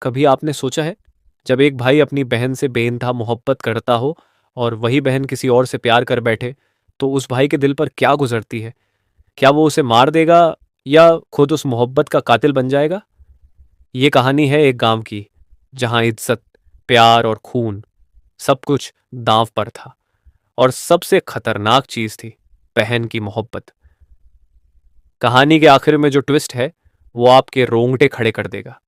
कभी आपने सोचा है, जब एक भाई अपनी बहन से बेइंतहा मोहब्बत करता हो और वही बहन किसी और से प्यार कर बैठे, तो उस भाई के दिल पर क्या गुजरती है? क्या वो उसे मार देगा या खुद उस मोहब्बत का कातिल बन जाएगा? ये कहानी है एक गांव की, जहां इज्जत, प्यार और खून सब कुछ दांव पर था। और सबसे खतरनाक चीज थी बहन की मोहब्बत। कहानी के आखिर में जो ट्विस्ट है, वो आपके रोंगटे खड़े कर देगा।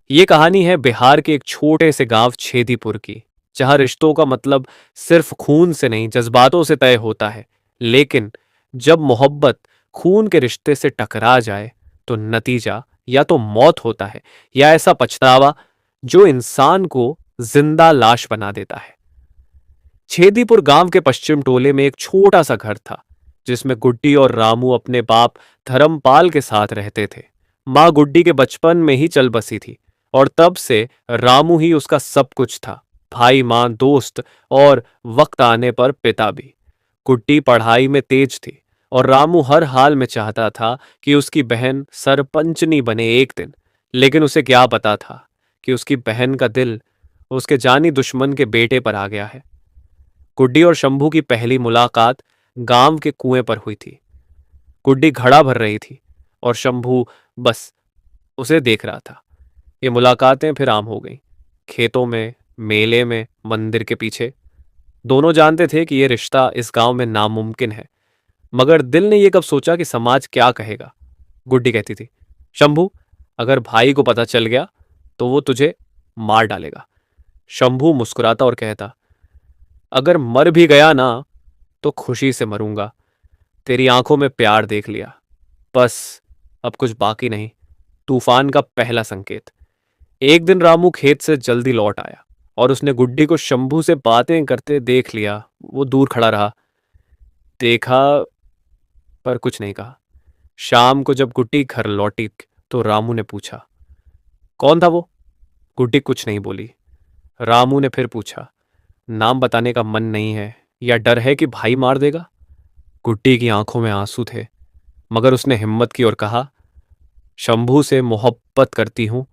ये कहानी है बिहार के एक छोटे से गांव छेदीपुर की, जहां रिश्तों का मतलब सिर्फ खून से नहीं, जज्बातों से तय होता है। लेकिन जब मोहब्बत खून के रिश्ते से टकरा जाए, तो नतीजा या तो मौत होता है, या ऐसा पछतावा जो इंसान को जिंदा लाश बना देता है। छेदीपुर गांव के पश्चिम टोले में एक छोटा सा घर था, जिसमें गुड्डी और रामू अपने बाप धर्मपाल के साथ रहते थे। माँ गुड्डी के बचपन में ही चल बसी थी, और तब से रामू ही उसका सब कुछ था। भाई, माँ, दोस्त और वक्त आने पर पिता भी। गुड्डी पढ़ाई में तेज थी, और रामू हर हाल में चाहता था कि उसकी बहन सरपंचनी बने एक दिन। लेकिन उसे क्या पता था कि उसकी बहन का दिल उसके जानी दुश्मन के बेटे पर आ गया है। गुड्डी और शंभू की पहली मुलाकात गांव के कुएं पर हुई थी। गुड्डी घड़ा भर रही थी और शंभू बस उसे देख रहा था। ये मुलाकातें फिर आम हो गईं। खेतों में, मेले में, मंदिर के पीछे। दोनों जानते थे कि ये रिश्ता इस गांव में नामुमकिन है, मगर दिल ने यह कब सोचा कि समाज क्या कहेगा। गुड्डी कहती थी, शंभू, अगर भाई को पता चल गया तो वो तुझे मार डालेगा। शंभू मुस्कुराता और कहता, अगर मर भी गया ना, तो खुशी से मरूंगा। तेरी आंखों में प्यार देख लिया, बस अब कुछ बाकी नहीं। तूफान का पहला संकेत। एक दिन रामू खेत से जल्दी लौट आया, और उसने गुड्डी को शंभू से बातें करते देख लिया। वो दूर खड़ा रहा, देखा, पर कुछ नहीं कहा। शाम को जब गुड्डी घर लौटी, तो रामू ने पूछा, कौन था वो? गुड्डी कुछ नहीं बोली। रामू ने फिर पूछा, नाम बताने का मन नहीं है या डर है कि भाई मार देगा? गुड्डी की आंखों में आंसू थे, मगर उसने हिम्मत की और कहा, शंभू से मोहब्बत करती हूं।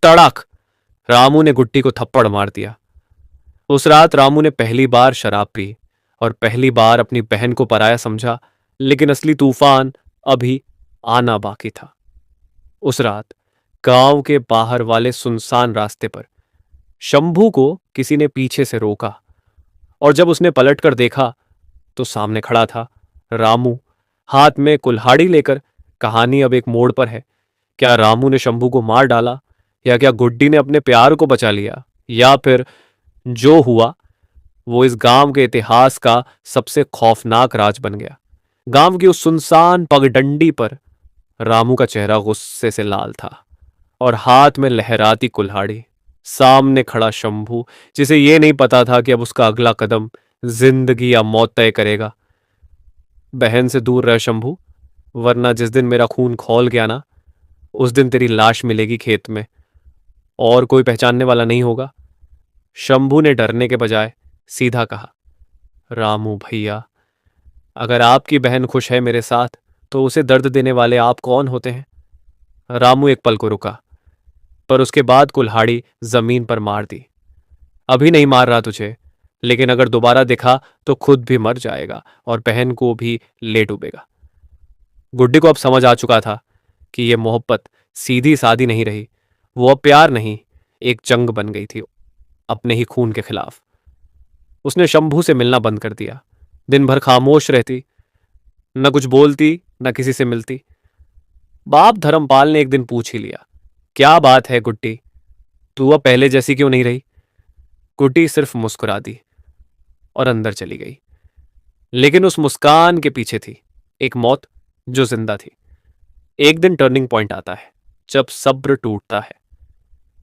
तड़ाक! रामू ने गुड्डी को थप्पड़ मार दिया। उस रात रामू ने पहली बार शराब पी और पहली बार अपनी बहन को पराया समझा। लेकिन असली तूफान अभी आना बाकी था। उस रात गांव के बाहर वाले सुनसान रास्ते पर शंभू को किसी ने पीछे से रोका, और जब उसने पलटकर देखा, तो सामने खड़ा था रामू, हाथ में कुल्हाड़ी लेकर। कहानी अब एक मोड़ पर है। क्या रामू ने शंभू को मार डाला, या क्या गुड्डी ने अपने प्यार को बचा लिया, या फिर जो हुआ वो इस गांव के इतिहास का सबसे खौफनाक राज बन गया। गांव की उस सुनसान पगडंडी पर रामू का चेहरा गुस्से से लाल था, और हाथ में लहराती कुल्हाड़ी। सामने खड़ा शंभू, जिसे ये नहीं पता था कि अब उसका अगला कदम जिंदगी या मौत तय करेगा। बहन से दूर रह शंभू, वरना जिस दिन मेरा खून खौल गया ना, उस दिन तेरी लाश मिलेगी खेत में, और कोई पहचानने वाला नहीं होगा। शंभू ने डरने के बजाय सीधा कहा, रामू भैया, अगर आपकी बहन खुश है मेरे साथ, तो उसे दर्द देने वाले आप कौन होते हैं? रामू एक पल को रुका, पर उसके बाद कुल्हाड़ी जमीन पर मार दी। अभी नहीं मार रहा तुझे, लेकिन अगर दोबारा दिखा तो खुद भी मर जाएगा और बहन को भी ले डूबेगा। गुड्डी को अब समझ आ चुका था कि यह मोहब्बत सीधी सादी नहीं रही। वो अब प्यार नहीं, एक जंग बन गई थी, अपने ही खून के खिलाफ। उसने शंभू से मिलना बंद कर दिया। दिन भर खामोश रहती, न कुछ बोलती, न किसी से मिलती। बाप धर्मपाल ने एक दिन पूछ ही लिया, क्या बात है गुड्डी, तू अब पहले जैसी क्यों नहीं रही? गुड्डी सिर्फ मुस्कुरा दी और अंदर चली गई। लेकिन उस मुस्कान के पीछे थी एक मौत जो जिंदा थी। एक दिन टर्निंग पॉइंट आता है, जब सब्र टूटता है।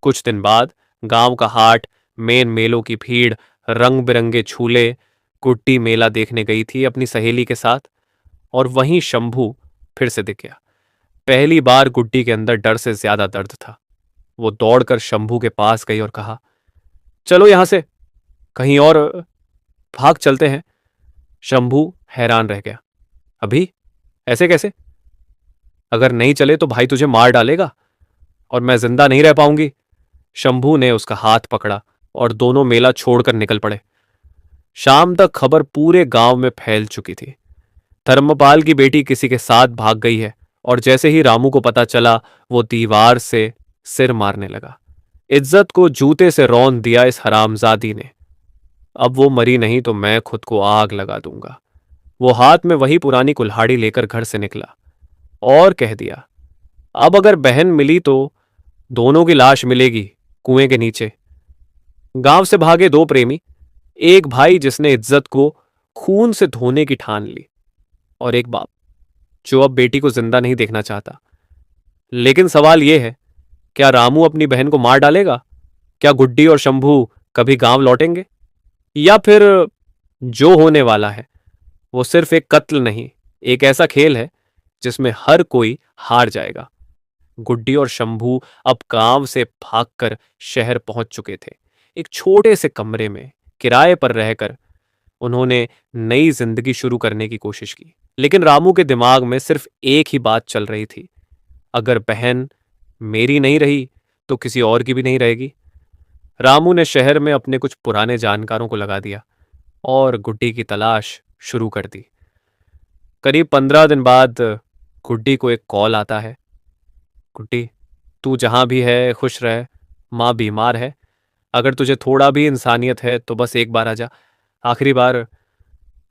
कुछ दिन बाद गांव का हाट, मेन मेलों की भीड़, रंग बिरंगे झूले। गुड्डी मेला देखने गई थी अपनी सहेली के साथ, और वहीं शंभू फिर से दिख गया। पहली बार गुड्डी के अंदर डर से ज्यादा दर्द था। वो दौड़कर शंभू के पास गई और कहा, चलो यहां से कहीं और भाग चलते हैं। शंभू हैरान रह गया, अभी? ऐसे कैसे? अगर नहीं चले तो भाई तुझे मार डालेगा। और मैं जिंदा नहीं रह पाऊंगी। शंभू ने उसका हाथ पकड़ा और दोनों मेला छोड़कर निकल पड़े। शाम तक खबर पूरे गांव में फैल चुकी थी। धर्मपाल की बेटी किसी के साथ भाग गई है, और जैसे ही रामू को पता चला, वो दीवार से सिर मारने लगा। इज्जत को जूते से रौंद दिया इस हरामजादी ने। अब वो मरी नहीं तो मैं खुद को आग लगा दूंगा। वो हाथ में वही पुरानी कुल्हाड़ी लेकर घर से निकला और कह दिया, अब अगर बहन मिली तो दोनों की लाश मिलेगी कुएं के नीचे। गांव से भागे दो प्रेमी, एक भाई जिसने इज्जत को खून से धोने की ठान ली, और एक बाप जो अब बेटी को जिंदा नहीं देखना चाहता। लेकिन सवाल यह है, क्या रामू अपनी बहन को मार डालेगा? क्या गुड्डी और शंभू कभी गांव लौटेंगे? या फिर जो होने वाला है वो सिर्फ एक कत्ल नहीं, एक ऐसा खेल है जिसमें हर कोई हार जाएगा। गुड्डी और शंभू अब गांव से भागकर शहर पहुंच चुके थे। एक छोटे से कमरे में किराए पर रहकर उन्होंने नई जिंदगी शुरू करने की कोशिश की। लेकिन रामू के दिमाग में सिर्फ एक ही बात चल रही थी, अगर बहन मेरी नहीं रही तो किसी और की भी नहीं रहेगी। रामू ने शहर में अपने कुछ पुराने जानकारों को लगा दिया और गुड्डी की तलाश शुरू कर दी। करीब 15 दिन बाद गुड्डी को एक कॉल आता है। गुड्डी, तू जहां भी है खुश रह, माँ बीमार है, अगर तुझे थोड़ा भी इंसानियत है तो बस एक बार आजा, आखिरी बार।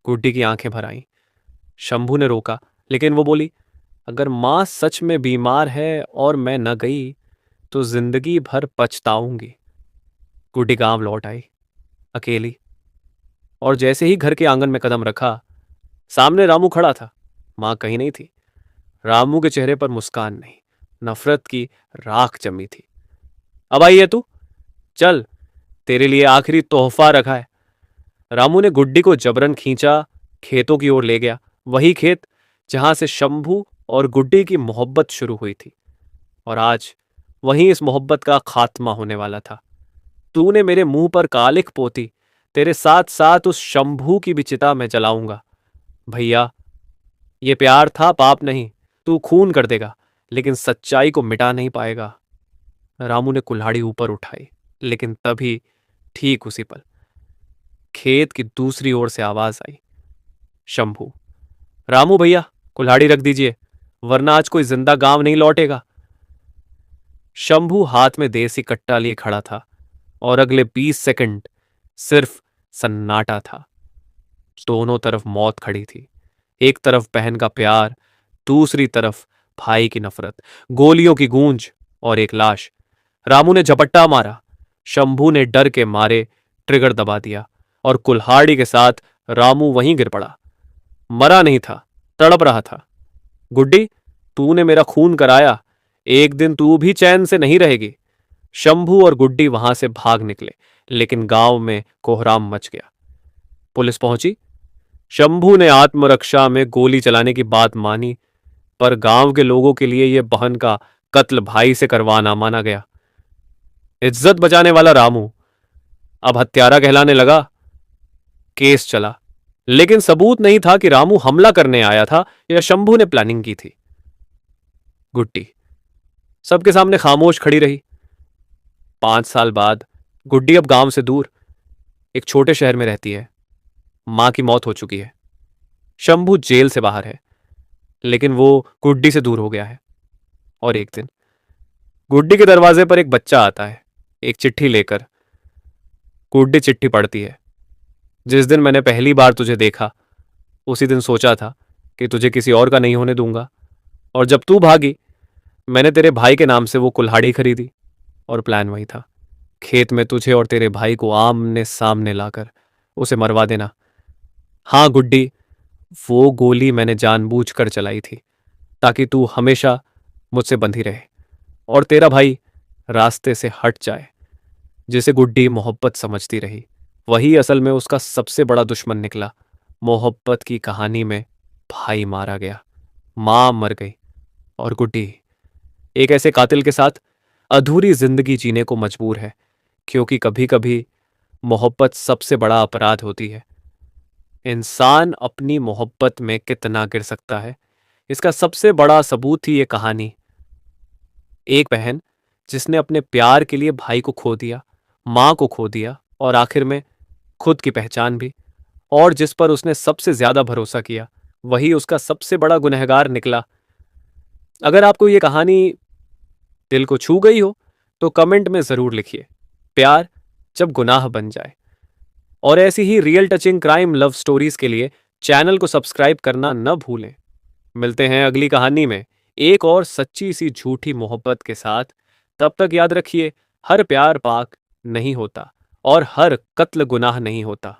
गुड्डी की आंखें भर आईं। शंभू ने रोका, लेकिन वो बोली, अगर माँ सच में बीमार है और मैं न गई तो जिंदगी भर पछताऊंगी। गुड्डी गांव लौट आई, अकेली, और जैसे ही घर के आंगन में कदम रखा, सामने रामू खड़ा था। मां कहीं नहीं थी। रामू के चेहरे पर मुस्कान नहीं, नफरत की राख जमी थी। अब आई है तू, चल, तेरे लिए आखिरी तोहफा रखा है। रामू ने गुड्डी को जबरन खींचा, खेतों की ओर ले गया, वही खेत जहां से शंभू और गुड्डी की मोहब्बत शुरू हुई थी। और आज वहीं इस मोहब्बत का खात्मा होने वाला था। तूने मेरे मुंह पर कालिख पोती, तेरे साथ साथ उस शंभू की भी चिता में जलाऊंगा। भैया, ये प्यार था, पाप नहीं। तू खून कर देगा लेकिन सच्चाई को मिटा नहीं पाएगा। रामू ने कुल्हाड़ी ऊपर उठाई, लेकिन तभी ठीक उसी पल खेत की दूसरी ओर से आवाज आई, शंभू। रामू भैया, कुल्हाड़ी रख दीजिए, वरना आज कोई जिंदा गांव नहीं लौटेगा। शंभू हाथ में देसी कट्टा लिए खड़ा था और अगले 20 सेकंड सिर्फ सन्नाटा था। दोनों तरफ मौत खड़ी थी, एक तरफ बहन का प्यार, दूसरी तरफ भाई की नफरत, गोलियों की गूंज और एक लाश। रामू ने झपट्टा मारा, शंभू ने डर के मारे ट्रिगर दबा दिया और कुल्हाड़ी के साथ रामू वहीं गिर पड़ा। मरा नहीं था, तड़प रहा था। गुड्डी, तूने मेरा खून कराया, एक दिन तू भी चैन से नहीं रहेगी। शंभू और गुड्डी वहां से भाग निकले, लेकिन गांव में कोहराम मच गया। पुलिस पहुंची। शंभू ने आत्मरक्षा में गोली चलाने की बात मानी, पर गांव के लोगों के लिए यह बहन का कत्ल भाई से करवाना माना गया। इज्जत बचाने वाला रामू अब हत्यारा कहलाने लगा। केस चला, लेकिन सबूत नहीं था कि रामू हमला करने आया था या शंभू ने प्लानिंग की थी। गुड्डी सबके सामने खामोश खड़ी रही। 5 साल बाद गुड्डी अब गांव से दूर एक छोटे शहर में रहती है। मां की मौत हो चुकी है। शंभू जेल से बाहर है, लेकिन वो गुड्डी से दूर हो गया है। और एक दिन गुड्डी के दरवाजे पर एक बच्चा आता है, एक चिट्ठी लेकर। गुड्डी चिट्ठी पढ़ती है, जिस दिन मैंने पहली बार तुझे देखा उसी दिन सोचा था कि तुझे किसी और का नहीं होने दूंगा, और जब तू भागी मैंने तेरे भाई के नाम से वो कुल्हाड़ी खरीदी, और प्लान वही था, खेत में तुझे और तेरे भाई को आमने सामने लाकर उसे मरवा देना। हाँ गुड्डी, वो गोली मैंने जानबूझकर चलाई थी ताकि तू हमेशा मुझसे बंधी रहे और तेरा भाई रास्ते से हट जाए। जिसे गुड्डी मोहब्बत समझती रही, वही असल में उसका सबसे बड़ा दुश्मन निकला। मोहब्बत की कहानी में भाई मारा गया, मां मर गई, और गुड्डी एक ऐसे कातिल के साथ अधूरी जिंदगी जीने को मजबूर है, क्योंकि कभी कभी मोहब्बत सबसे बड़ा अपराध होती है। इंसान अपनी मोहब्बत में कितना गिर सकता है, इसका सबसे बड़ा सबूत ही ये कहानी। एक बहन जिसने अपने प्यार के लिए भाई को खो दिया, माँ को खो दिया और आखिर में खुद की पहचान भी। और जिस पर उसने सबसे ज्यादा भरोसा किया, वही उसका सबसे बड़ा गुनहगार निकला। अगर आपको ये कहानी दिल को छू गई हो तो कमेंट में जरूर लिखिए, प्यार जब गुनाह बन जाए। और ऐसी ही real touching crime love stories के लिए चैनल को सब्सक्राइब करना न भूलें। मिलते हैं अगली कहानी में एक और सच्ची सी झूठी मोहब्बत के साथ। तब तक याद रखिए, हर प्यार पाक नहीं होता और हर कत्ल गुनाह नहीं होता।